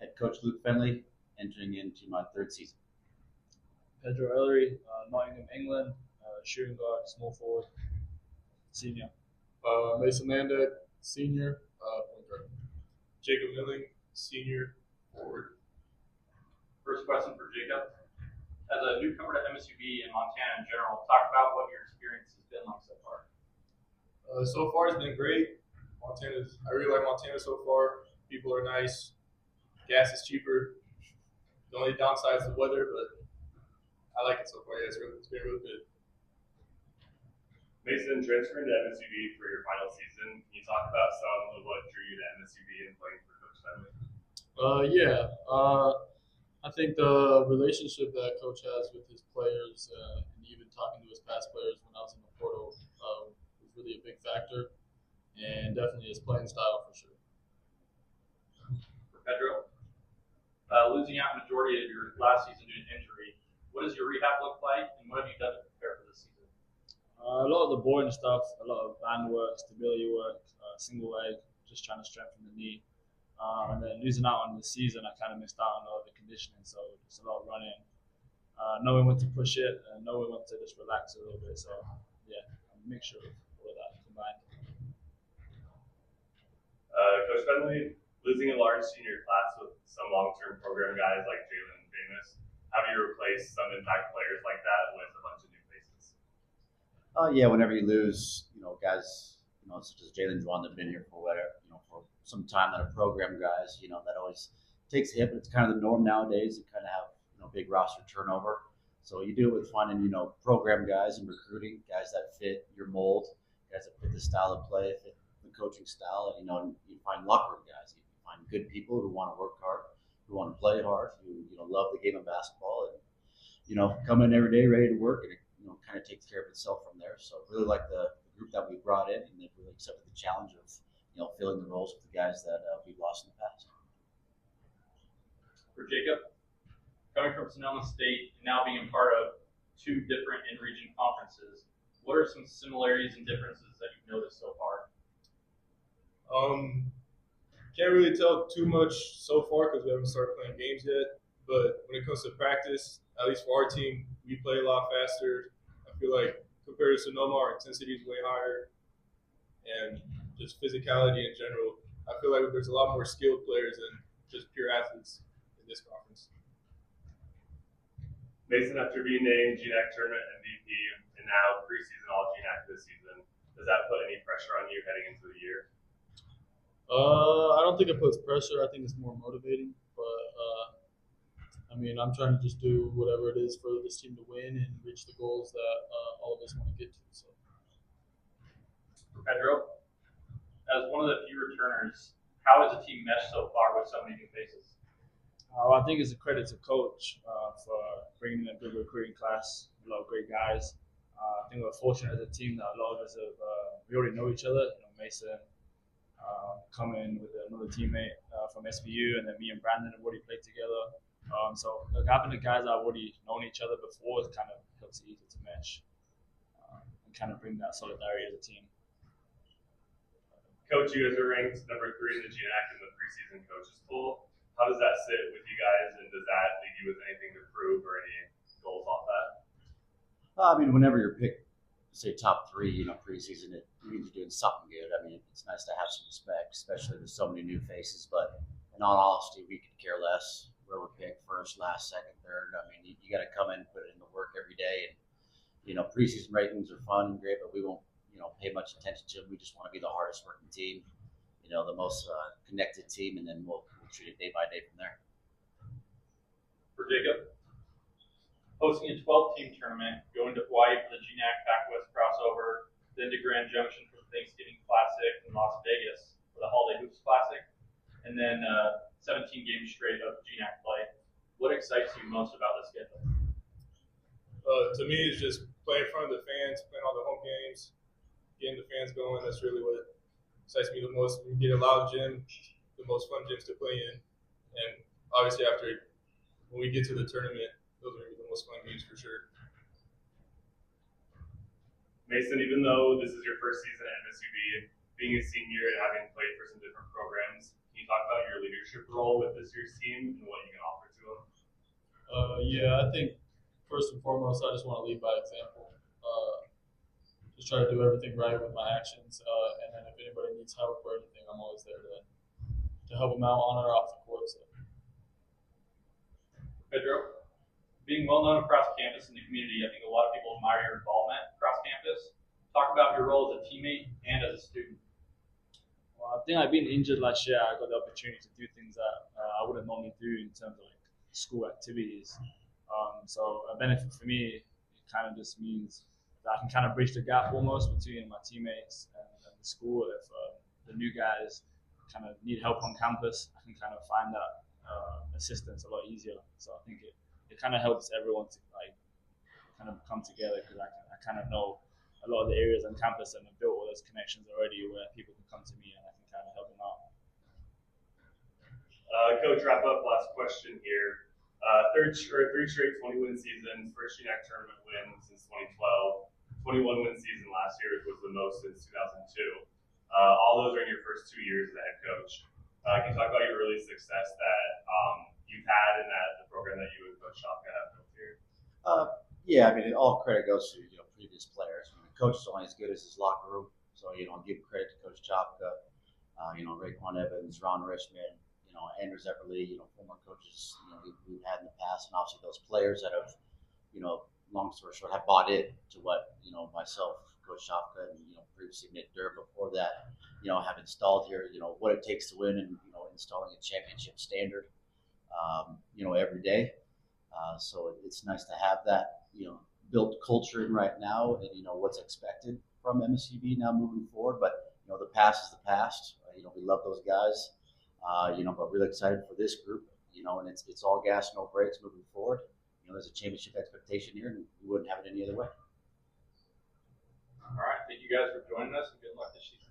Head coach Luke Fennelly, entering into my third season. Pedro Ellery, Nottingham, England, shooting guard, small forward, senior. Mason Landdeck, senior, point guard. Jakob Milling, senior, forward. First question for Jacob. As a newcomer to MSUB and Montana in general, talk about what your experience has been like so far. So far, it's been great. I really like Montana so far. People are nice. Gas is cheaper. The only downside is the weather, but I like it so far. Yeah, it's been really good. Mason, transferring to MSUB for your final season, can you talk about some of what drew you to MSUB and playing for Coach Fennelly? I think the relationship that Coach has with his players and even talking to his past players when I was in the portal was really a big factor, and definitely his playing style for sure. For Pedro, losing out majority of your last season due to injury, what does your rehab look like, and what have you done to prepare for this season? A lot of the boring stuff, a lot of band work, stability work, single leg, just trying to strengthen the knee. And then losing out on the season, I kind of missed out on all the conditioning, so just a lot of running, knowing when to push it, and knowing when to just relax a little bit. So, yeah, a mixture of all of that combined. Coach Fennelly, losing a large senior class with some long-term program guys like Jalen and Jameis, how do you replace some impact players like that with a bunch of new faces? Whenever you lose, guys, such as Jalen Juan that have been here for whatever, for some time, that are program guys, that always takes a hit, but it's kind of the norm nowadays. You kind of have, big roster turnover. So you do it with finding, program guys and recruiting guys that fit your mold, guys that fit the style of play, fit the coaching style. And, you find locker room guys. You find good people who want to work hard, who want to play hard, who, love the game of basketball and, come in every day ready to work, and it, kind of takes care of itself from there. So really like the group that we brought in, and they've really accepted the challenge of, filling the roles with the guys that we've lost in the past. For Jacob, coming from Sonoma State and now being a part of two different in-region conferences, what are some similarities and differences that you've noticed so far? Can't really tell too much so far because we haven't started playing games yet. But when it comes to practice, at least for our team, we play a lot faster. I feel like compared to Sonoma, our intensity is way higher, and just physicality in general. I feel like there's a lot more skilled players than just pure athletes in this conference. Mason, after being named GNAC Tournament MVP and now preseason All GNAC this season, does that put any pressure on you heading into the year? I don't think it puts pressure. I think it's more motivating. But I'm trying to just do whatever it is for this team to win and reach the goals that all of us want to get to. So. For Pedro, as one of the few returners, how has the team meshed so far with so many new faces? I think it's a credit to Coach for bringing in a good recruiting class, a lot of great guys. I think we're fortunate as a team that a lot of us we already know each other. Mason coming with another teammate from SVU, and then me and Brandon have already played together. So having the guys that have already known each other before, it kind of helps it easy to mesh and kind of bring that solidarity as a team. Coach, you guys are ranked number 3 in the GNAC in the preseason coaches poll. How does that sit with you guys, and does that leave you with anything to prove or any goals off that? Whenever you're picked, say top 3, preseason, it means you're doing something good. It's nice to have some respect, especially with so many new faces. But in all honesty, we could care less where we're picked, first, last, second, third. You got to come in and put in the work every day. And preseason rankings are fun and great, but we won't pay much attention to them. We just want to be the hardest working team, the most connected team, and then we'll treat it day by day from there. For Jacob, hosting a 12-team tournament, going to Hawaii for the GNAC Pac-West crossover, then to Grand Junction for the Thanksgiving Classic, and Las Vegas for the Holiday Hoops Classic, and then 17 games straight of GNAC play. What excites you most about this schedule? To me, it's just playing in front of the fans, playing all the home games, getting the fans going. That's really what excites me the most. We get a loud gym, the most fun gyms to play in. And obviously when we get to the tournament, those are the most fun games for sure. Mason, even though this is your first season at MSUB, being a senior and having played for some different programs, can you talk about your leadership role with this year's team and what you can offer to them? Yeah, I think first and foremost, I just want to lead by example. Just try to do everything right with my actions, and then if anybody needs help or anything, I'm always there to help them out on or off the court. So. Pedro, being well known across campus in the community, I think a lot of people admire your involvement across campus. Talk about your role as a teammate and as a student. Well, I think I've been injured last year. I got the opportunity to do things that I wouldn't normally do in terms of like school activities. So a benefit for me, it kind of just means that I can kind of bridge the gap almost between my teammates and the school. If the new guys kind of need help on campus, I can kind of find that assistance a lot easier. So I think it kind of helps everyone to like kind of come together because I kind of know a lot of the areas on campus and have built all those connections already where people can come to me and I can kind of help them out. Coach, wrap up. Last question here. Three straight 20-win seasons, first GNAC tournament win since 2012, 21-win season last year, which was the most since 2002. All those are in your first 2 years as a head coach. Can you talk about your early success that you've had and that the program that you and Coach Shopka have built here? Yeah, I mean, all credit goes to previous players. I mean, the coach is only as good as his locker room, so give credit to Coach Chopka, Raekwon Evans, Ron Richmond, Andrew Zepperly, former coaches we've had in the past, and obviously those players that have, long story short, have bought in to what myself, Coach Chopka, and previously Nick Durr before that, have installed here. What it takes to win, and installing a championship standard, every day. So it's nice to have that, built culture in right now, and what's expected from MSUB now moving forward. But the past is the past. We love those guys. But really excited for this group. And it's all gas, no brakes moving forward. There's a championship expectation here, and we wouldn't have it any other way. All right, thank you guys for joining us, and good luck this season.